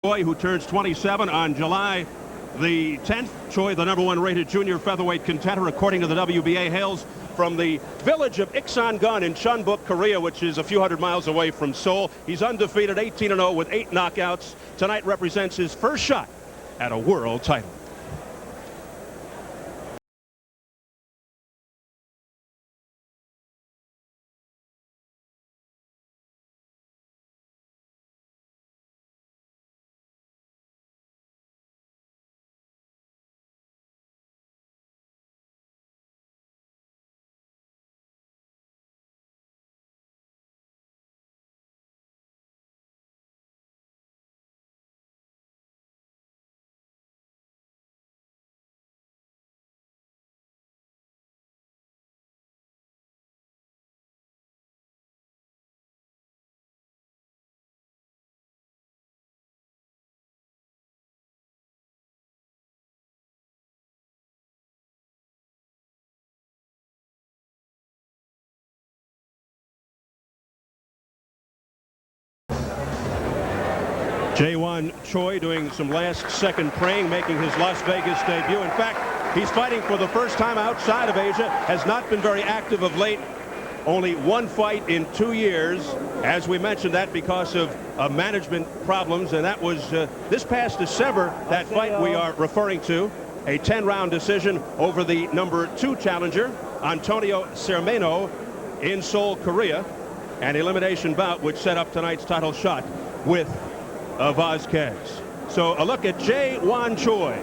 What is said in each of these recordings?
Choi, who turns 27 on July the 10th. Choi, the #1 rated junior featherweight contender, according to the WBA, hails from the village of Iksangun in Chunbuk, Korea, which is a few hundred miles away from Seoul. He's undefeated, 18-0 with 8 knockouts. Tonight represents his first shot at a world title. J1 Choi doing some last-second praying, making his Las Vegas debut. In fact, he's fighting for the first time outside of Asia, has not been very active of late. Only one fight in 2 years, as we mentioned, that because of management problems, and that was this past December, that fight we are referring to, a 10-round decision over the #2 challenger, Antonio Cermeno, in Seoul, Korea, an elimination bout which set up tonight's title shot with Vazquez. So a look at J1 Choi,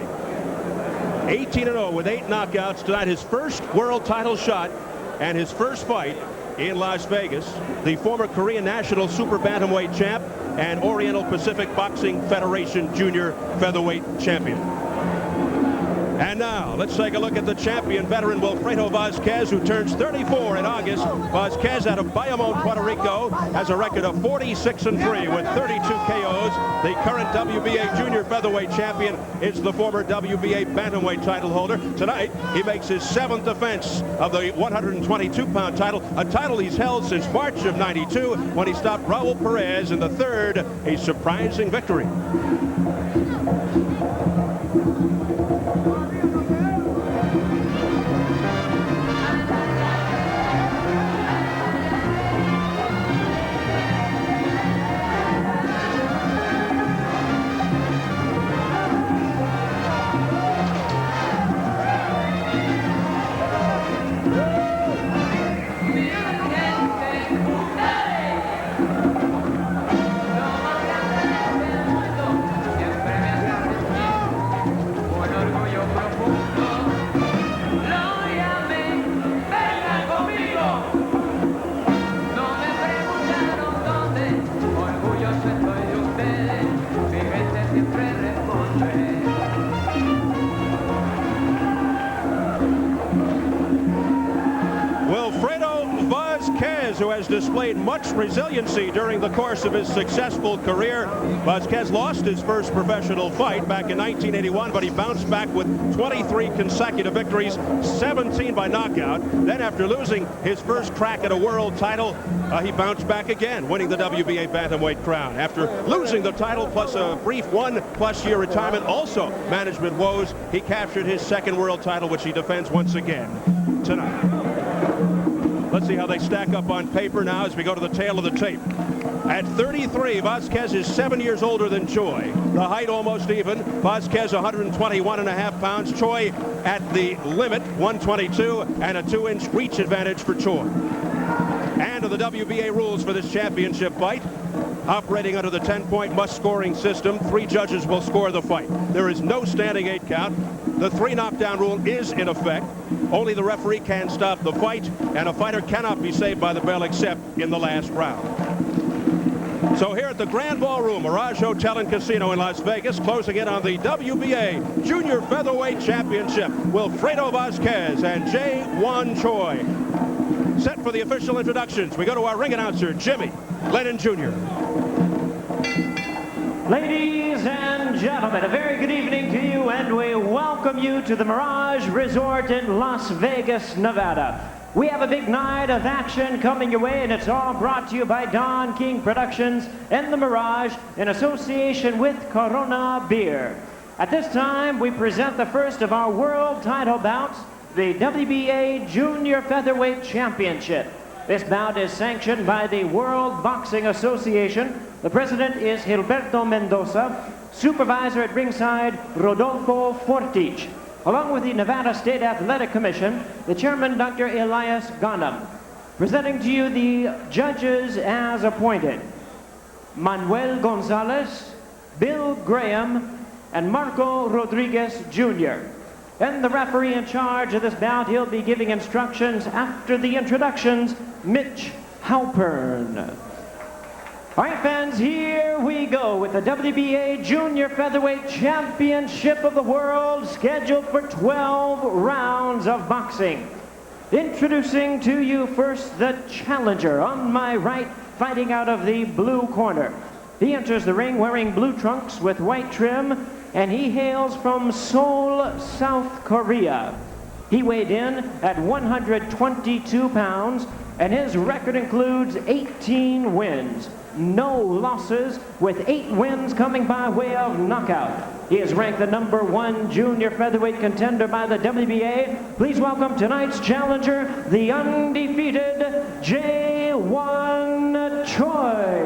18-0 with 8 knockouts tonight, his first world title shot and his first fight in Las Vegas. The former Korean national super bantamweight champ and Oriental Pacific Boxing Federation junior featherweight champion. And now let's take a look at the champion, veteran Wilfredo Vasquez, who turns 34 in August. Vasquez out of Bayamon, Puerto Rico, has a record of 46-3 with 32 KOs. The current WBA junior featherweight champion is the former WBA bantamweight title holder. Tonight, he makes his 7th defense of the 122-pound title, a title he's held since March of '92 when he stopped Raul Perez in the 3rd, a surprising victory. Who has displayed much resiliency during the course of his successful career. Vasquez lost his first professional fight back in 1981, but he bounced back with 23 consecutive victories, 17 by knockout. Then after losing his first crack at a world title, he bounced back again, winning the WBA bantamweight crown. After losing the title plus a brief 1+ year retirement, also management woes, he captured his 2nd world title, which he defends once again tonight. Let's see how they stack up on paper now as we go to the tail of the tape. At 33, Vasquez is 7 years older than Choi. The height almost even. Vasquez 121.5 pounds. Choi at the limit, 122, and a 2-inch reach advantage for Choi. And to the WBA rules for this championship fight. Operating under the 10-point must-scoring system, 3 judges will score the fight. There is no standing 8 count. The 3 knockdown rule is in effect. Only the referee can stop the fight, and a fighter cannot be saved by the bell except in the last round. So here at the Grand Ballroom, Mirage Hotel and Casino in Las Vegas, closing in on the WBA Junior Featherweight Championship, Wilfredo Vasquez and J1 Choi. Set for the official introductions. We go to our ring announcer, Jimmy Lennon Jr. Ladies and gentlemen, a very good evening to you, and we welcome you to the Mirage Resort in Las Vegas, Nevada. We have a big night of action coming your way, and it's all brought to you by Don King Productions and the Mirage in association with Corona Beer. At this time, we present the first of our world title bouts, the WBA Junior Featherweight Championship. This bout is sanctioned by the World Boxing Association. The president is Gilberto Mendoza. Supervisor at ringside, Rodolfo Fortich. Along with the Nevada State Athletic Commission, the chairman, Dr. Elias Ghanem. Presenting to you the judges as appointed: Manuel Gonzalez, Bill Graham, and Marco Rodriguez Jr. And the referee in charge of this bout, he'll be giving instructions after the introductions, Mitch Halpern. All right, fans, here we go with the WBA Junior Featherweight Championship of the World, scheduled for 12 rounds of boxing. Introducing to you first the challenger on my right, fighting out of the blue corner. He enters the ring wearing blue trunks with white trim, and he hails from Seoul, South Korea. He weighed in at 122 pounds, and his record includes 18 wins. No losses, with 8 wins coming by way of knockout. He is ranked the #1 junior featherweight contender by the WBA. Please welcome tonight's challenger, the undefeated Jae-Won Choi.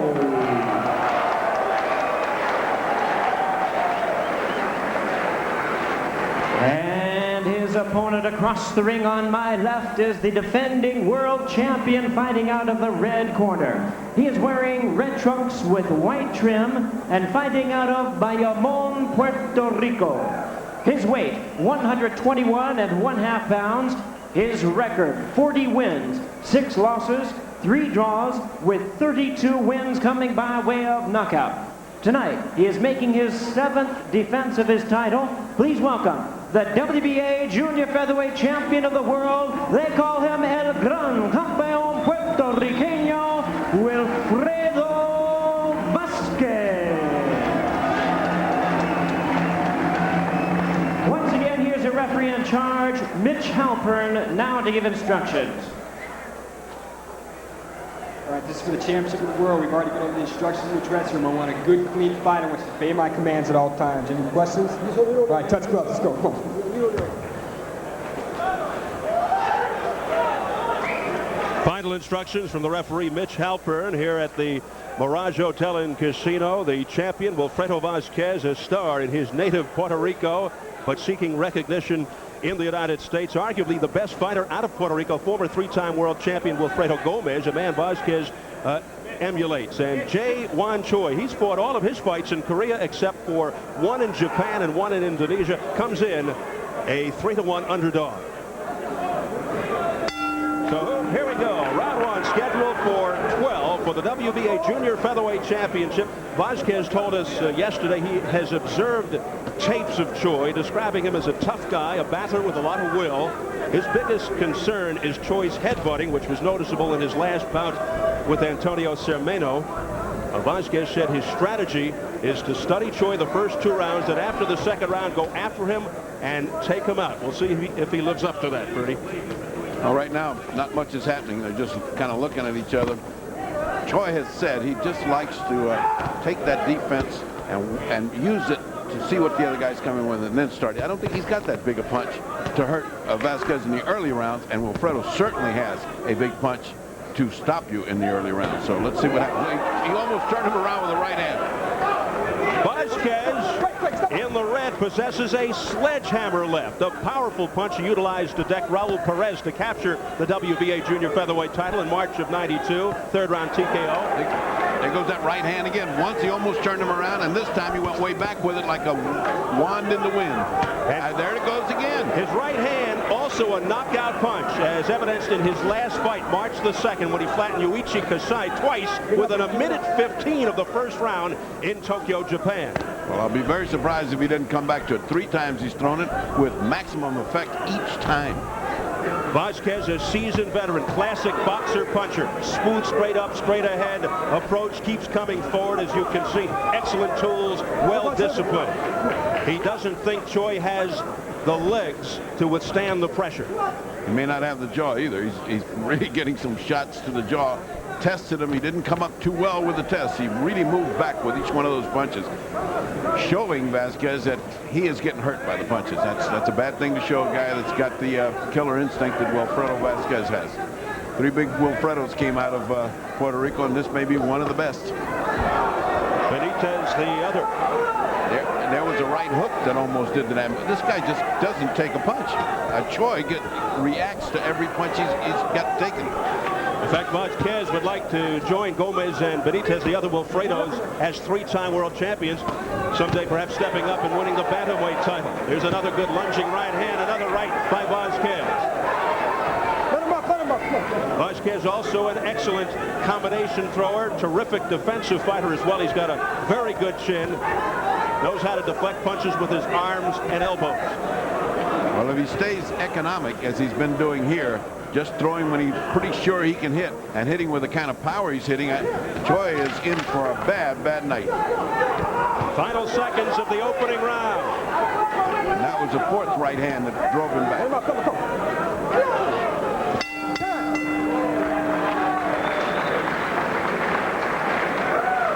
And his opponent across the ring on my left is the defending world champion, fighting out of the red corner. He is wearing red trunks with white trim and fighting out of Bayamon, Puerto Rico. His weight, 121 1/2 pounds. His record, 40 wins, 6 losses, 3 draws, with 32 wins coming by way of knockout. Tonight, he is making his 7th defense of his title. Please welcome the WBA Junior Featherweight Champion of the World. They call him El Gran Campeón Puertorriqueño, Wilfredo Vasquez. Once again, here's a referee in charge, Mitch Halpern, now to give instructions. All right, this is for the championship of the world. We've already been over the instructions in the dressing room. I want a good, clean fighter who wants to obey my commands at all times. Any questions? All right, touch gloves. Let's go. Come on. Final instructions from the referee, Mitch Halpern, here at the Mirage Hotel and Casino. The champion, Wilfredo Vazquez, a star in his native Puerto Rico, but seeking recognition in the United States. Arguably the best fighter out of Puerto Rico, former 3-time world champion Wilfredo Gomez, a man Vazquez emulates. And Jae-Won Choi, he's fought all of his fights in Korea except for 1 in Japan and 1 in Indonesia, comes in a 3-1 underdog. So here we go, round 1 scheduled for 12 for the WBA Junior Featherweight Championship. Vazquez told us yesterday he has observed tapes of Choi, describing him as a tough guy, a battler with a lot of will. His biggest concern is Choi's headbutting, which was noticeable in his last bout with Antonio Cermeno. Vazquez said his strategy is to study Choi the first 2 rounds, and after the 2nd round, go after him and take him out. We'll see if he lives up to that, Bertie. Well, right now, not much is happening. They're just kind of looking at each other. Choi has said he just likes to take that defense and use it to see what the other guy's coming with and then start. I don't think he's got that big a punch to hurt Vazquez in the early rounds, and Wilfredo certainly has a big punch to stop you in the early rounds. So let's see what happens. He almost turned him around with a right hand. Vazquez in the red possesses a sledgehammer left, a powerful punch he utilized to deck Raul Perez to capture the WBA Junior Featherweight title in March of '92, 3rd round TKO. There goes that right hand again. Once he almost turned him around, and this time he went way back with it like a wand in the wind. And there it goes again. His right hand also a knockout punch, as evidenced in his last fight, March the 2nd, when he flattened Yuichi Kasai twice within a minute 15 of the 1st round in Tokyo, Japan. Well, I'll be very surprised if he didn't come back to it. 3 times he's thrown it with maximum effect each time. Vasquez, a seasoned veteran, classic boxer puncher, smooth, straight up, straight ahead approach, keeps coming forward, as you can see. Excellent tools, well disciplined. He doesn't think Choi has the legs to withstand the pressure. He may not have the jaw either. He's really getting some shots to the jaw. Tested him. He didn't come up too well with the test. He really moved back with each one of those punches, showing Vasquez that he is getting hurt by the punches. That's a bad thing to show a guy that's got the killer instinct that Wilfredo Vasquez has. 3 big Wilfredos came out of Puerto Rico, and this may be one of the best. Benitez, the other. There was a right hook that almost did the damage. This guy just doesn't take a punch. Choi reacts to every punch he's got taken. In fact, Vazquez would like to join Gomez and Benitez, the other Wilfredos, as 3-time world champions. Someday perhaps stepping up and winning the bantamweight title. Here's another good lunging right hand, another right by Vazquez. Vazquez also an excellent combination thrower, terrific defensive fighter as well. He's got a very good chin, knows how to deflect punches with his arms and elbows. Well, if he stays economic as he's been doing here, just throwing when he's pretty sure he can hit and hitting with the kind of power he's hitting at, Choi is in for a bad night. Final seconds of the opening round. And that was the 4th right hand that drove him back.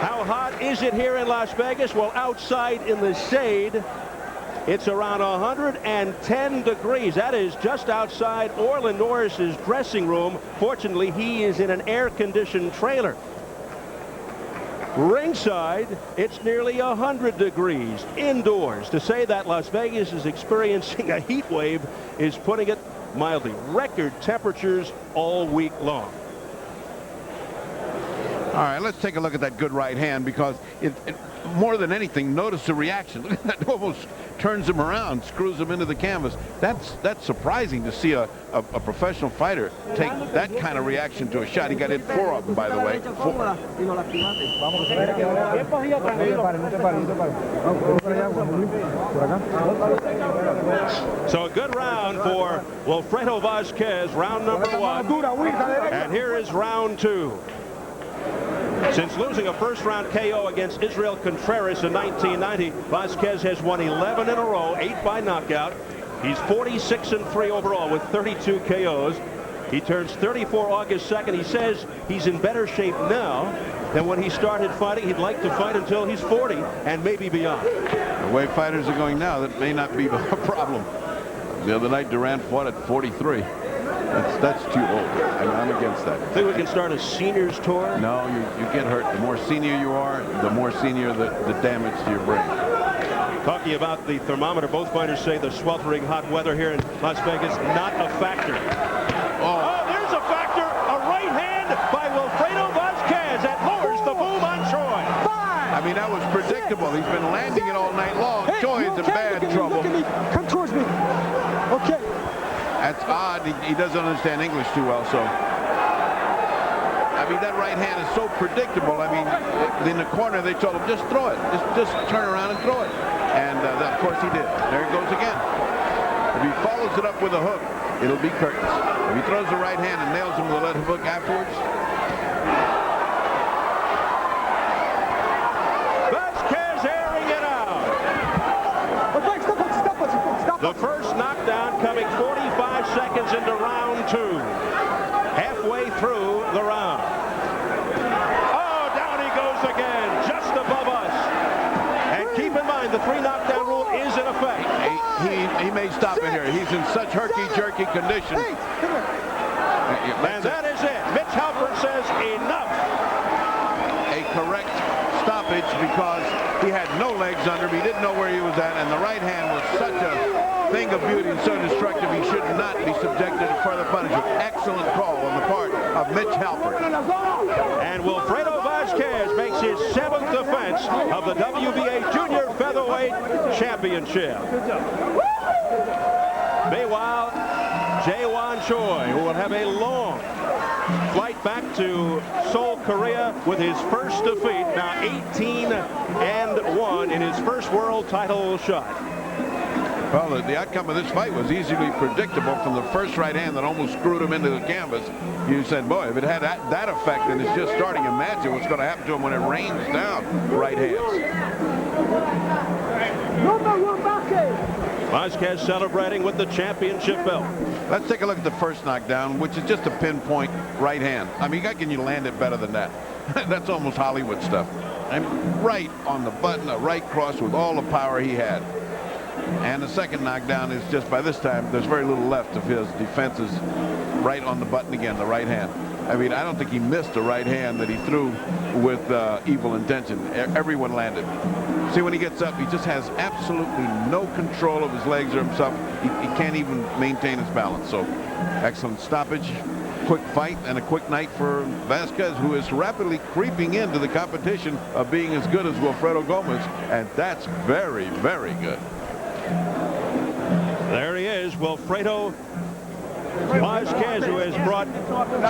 How hot is it here in Las Vegas? Well, outside in the shade, it's around 110 degrees. That is just outside Orlin Norris's dressing room. Fortunately, he is in an air-conditioned trailer. Ringside, it's nearly 100 degrees indoors. To say that Las Vegas is experiencing a heat wave is putting it mildly. Record temperatures all week long. All right, let's take a look at that good right hand, because it more than anything, notice the reaction. Look at that, almost turns him around, screws him into the canvas. That's surprising to see a professional fighter take that kind of reaction to a shot. He got hit 4 of them, by the way. 4. So a good round for Wilfredo Vazquez, round number 1. And here is round 2. Since losing a first-round KO against Israel Contreras in 1990, Vasquez has won 11 in a row, 8 by knockout. He's 46-3 overall with 32 KOs. He turns 34 August 2nd. He says he's in better shape now than when he started fighting. He'd like to fight until he's 40 and maybe beyond. The way fighters are going now, that may not be a problem. The other night, Durant fought at 43. That's too old. I mean, I'm against that. Think we can start a seniors tour? No, you get hurt. The more senior you are, the more senior the damage to your brain. Talking about the thermometer, both fighters say the sweltering hot weather here in Las Vegas not a factor. Oh, there's a factor. A right hand by Wilfredo Vazquez that lowers the boom on Choi. I mean, that was predictable. He's been landing it all night long. Choi is in bad trouble. Look at me. Come towards me. Okay. That's odd. He doesn't understand English too well, so. I mean, that right hand is so predictable. I mean, in the corner, they told him, just throw it. Just turn around and throw it. And, of course, he did. There he goes again. If he follows it up with a hook, it'll be curtains. If he throws the right hand and nails him with a left hook afterwards. Vazquez airing it out. The first knockdown coming 45 seconds into round 2. Halfway through the round. Oh, down he goes again, just above us. And keep in mind, the 3 knockdown rule is in effect. He may stop it here. He's in such herky-jerky condition. And that is it. Mitch Halpern says enough. A correct stoppage, because he had no legs under him. He didn't know where he was at, and the right hand was such a thing of beauty and so destructive. He should not be subjected to further punishment. Excellent call on the part of Mitch Halpern. And Wilfredo Vazquez makes his 7th defense of the WBA Junior Featherweight Championship. Meanwhile, Jae-Won Choi, who will have a long flight back to Seoul, Korea, with his first defeat, now 18-1 in his first world title shot. Well, the outcome of this fight was easily predictable from the first right hand that almost screwed him into the canvas. You said, boy, if it had that effect and it's just starting, imagine what's going to happen to him when it rains down right hands. Vasquez celebrating with the championship belt. Let's take a look at the first knockdown, which is just a pinpoint right hand. I mean, how can you land it better than that? That's almost Hollywood stuff. And right on the button, a right cross with all the power he had. And the second knockdown is just, by this time, there's very little left of his defenses. Right on the button again, the right hand. I mean, I don't think he missed the right hand that he threw with evil intention. Everyone landed. See, when he gets up, he just has absolutely no control of his legs or himself. He can't even maintain his balance. So, excellent stoppage, quick fight, and a quick night for Vasquez, who is rapidly creeping into the competition of being as good as Wilfredo Gomez, and that's very, very good. There he is, Wilfredo Vazquez, who has brought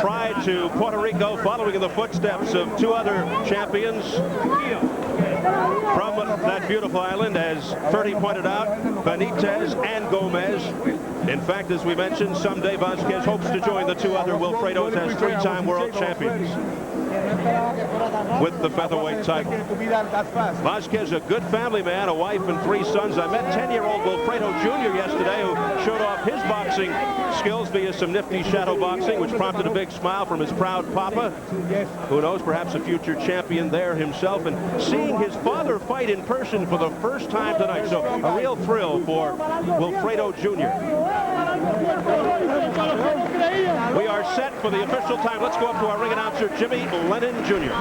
pride to Puerto Rico, following in the footsteps of two other champions from that beautiful island, as Ferdy pointed out, Benitez and Gomez. In fact, as we mentioned, someday Vasquez hopes to join the two other Wilfredos as three-time world champions with the featherweight title. Vasquez, a good family man, a wife and 3 sons. I met 10-year-old Wilfredo Jr. yesterday, who showed off his boxing skills via some nifty shadow boxing, which prompted a big smile from his proud papa. Who knows, perhaps a future champion there himself. And seeing his father fight in person for the first time tonight. So a real thrill for Wilfredo Jr. We are set for the official time. Let's go up to our ring announcer, Jimmy Lennon Jr.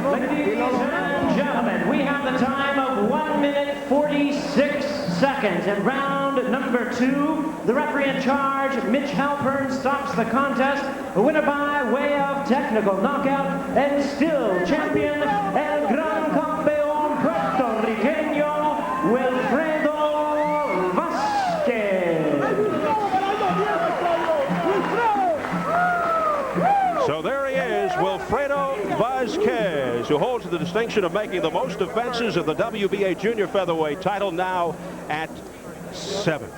Ladies and gentlemen, we have the time of 1 minute 46 seconds. In round number 2, the referee in charge, Mitch Halpern, stops the contest. A winner by way of technical knockout, and still champion, el gran campeón puertorriqueño, Wilfredo Vazquez. So there he is, Wilfredo Vazquez, who holds the distinction of making the most defenses of the WBA junior featherweight title, now at 7.